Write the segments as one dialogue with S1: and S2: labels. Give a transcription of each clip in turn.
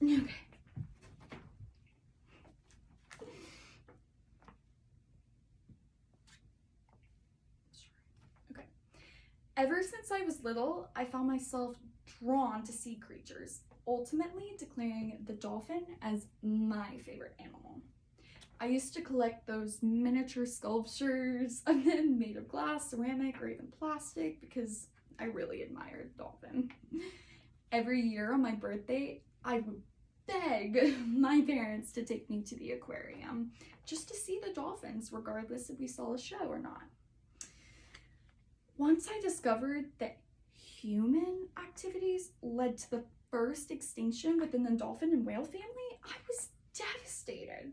S1: Okay. Okay. Ever since I was little, I found myself drawn to sea creatures, ultimately declaring the dolphin as my favorite animal. I used to collect those miniature sculptures of them made of glass, ceramic, or even plastic because I really admired the dolphin. Every year on my birthday, I would beg my parents to take me to the aquarium just to see the dolphins, regardless if we saw a show or not. Once I discovered that human activities led to the first extinction within the dolphin and whale family, I was devastated.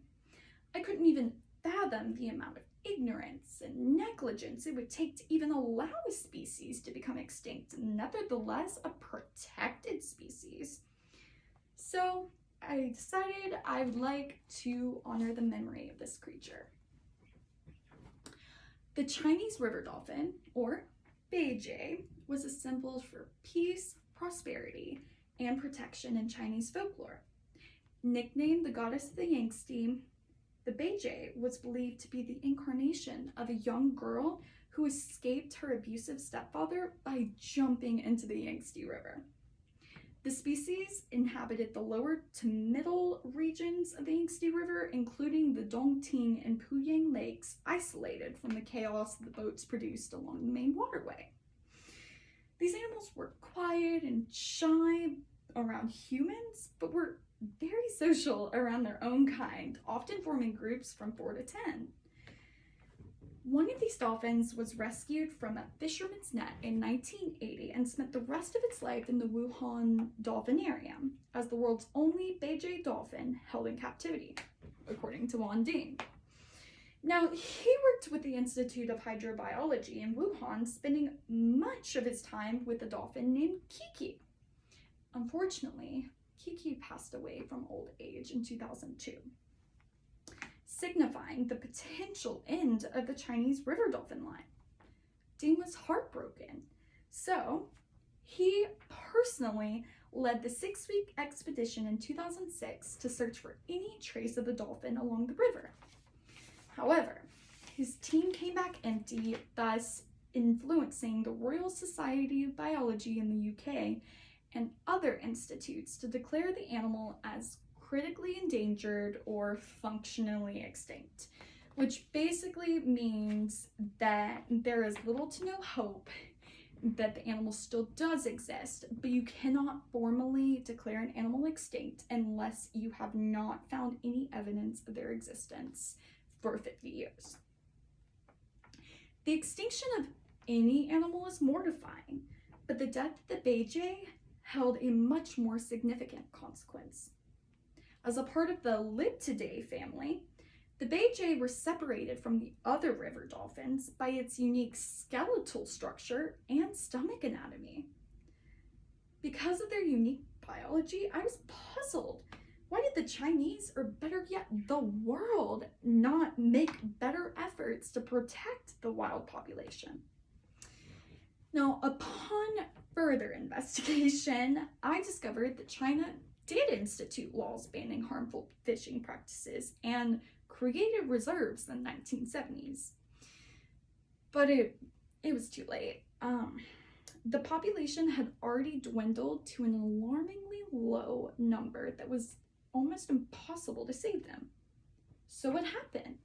S1: I couldn't even fathom the amount of ignorance and negligence it would take to even allow a species to become extinct, nevertheless a protected species. So I decided I'd like to honor the memory of this creature. The Chinese river dolphin, or beijie, was a symbol for peace, prosperity, and protection in Chinese folklore. Nicknamed the goddess of the Yangtze, the beijie was believed to be the incarnation of a young girl who escaped her abusive stepfather by jumping into the Yangtze River. The species inhabited the lower to middle regions of the Yangtze River, including the Dongting and Puyang lakes, isolated from the chaos the boats produced along the main waterway. These animals were quiet and shy around humans, but were very social around their own kind, often forming groups from 4 to 10. One of these dolphins was rescued from a fisherman's net in 1980 and spent the rest of its life in the Wuhan Dolphinarium as the world's only beijie dolphin held in captivity, according to Wan Ding. Now, he worked with the Institute of Hydrobiology in Wuhan, spending much of his time with a dolphin named Kiki. Unfortunately, Kiki passed away from old age in 2002, signifying the potential end of the Chinese river dolphin line. Ding was heartbroken, so he personally led the 6-week expedition in 2006 to search for any trace of the dolphin along the river. However, his team came back empty, thus influencing the Royal Society of Biology in the UK and other institutes to declare the animal as critically endangered or functionally extinct, which basically means that there is little to no hope that the animal still does exist, but you cannot formally declare an animal extinct unless you have not found any evidence of their existence for 50 years. The extinction of any animal is mortifying, but the death of the beijie held a much more significant consequence. As a part of the Libtidae family, the beijie were separated from the other river dolphins by its unique skeletal structure and stomach anatomy. Because of their unique biology, I was puzzled. Why did the Chinese, or better yet, the world, not make better efforts to protect the wild population? Now, upon further investigation, I discovered that China did institute laws banning harmful fishing practices and created reserves in the 1970s. But it was too late. The population had already dwindled to an alarmingly low number that was almost impossible to save them. So what happened?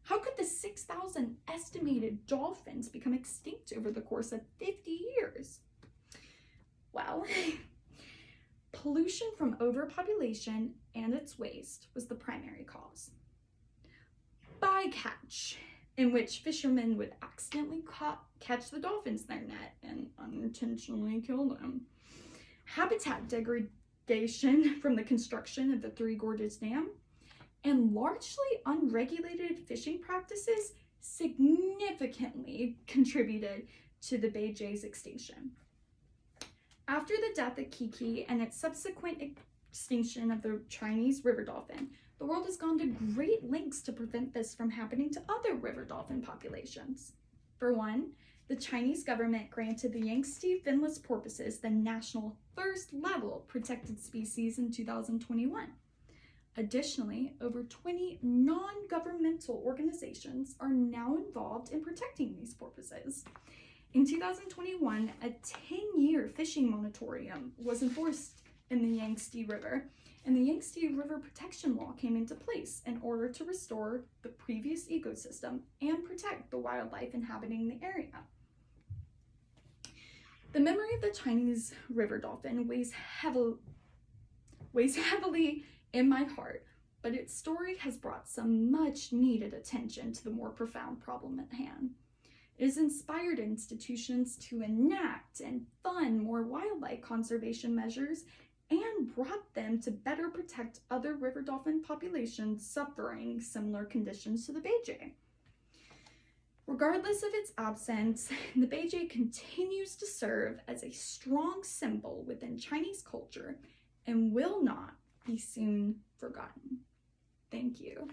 S1: How could the 6,000 estimated dolphins become extinct over the course of 50 years? Well, pollution from overpopulation and its waste was the primary cause. Bycatch, in which fishermen would accidentally catch the dolphins in their net and unintentionally kill them. Habitat degradation from the construction of the Three Gorges Dam, and largely unregulated fishing practices significantly contributed to the beijie's extinction. After the death of Kiki and its subsequent extinction of the Chinese river dolphin, the world has gone to great lengths to prevent this from happening to other river dolphin populations. For one, the Chinese government granted the Yangtze finless porpoises the national first level protected species in 2021. Additionally, over 20 non-governmental organizations are now involved in protecting these porpoises. In 2021, a 10-year fishing moratorium was enforced in the Yangtze River, and the Yangtze River Protection Law came into place in order to restore the previous ecosystem and protect the wildlife inhabiting the area. The memory of the Chinese river dolphin weighs heavily in my heart, but its story has brought some much needed attention to the more profound problem at hand. It has inspired institutions to enact and fund more wildlife conservation measures and brought them to better protect other river dolphin populations suffering similar conditions to the Bay Jay. Regardless of its absence, the Bay Jay continues to serve as a strong symbol within Chinese culture and will not be soon forgotten. Thank you.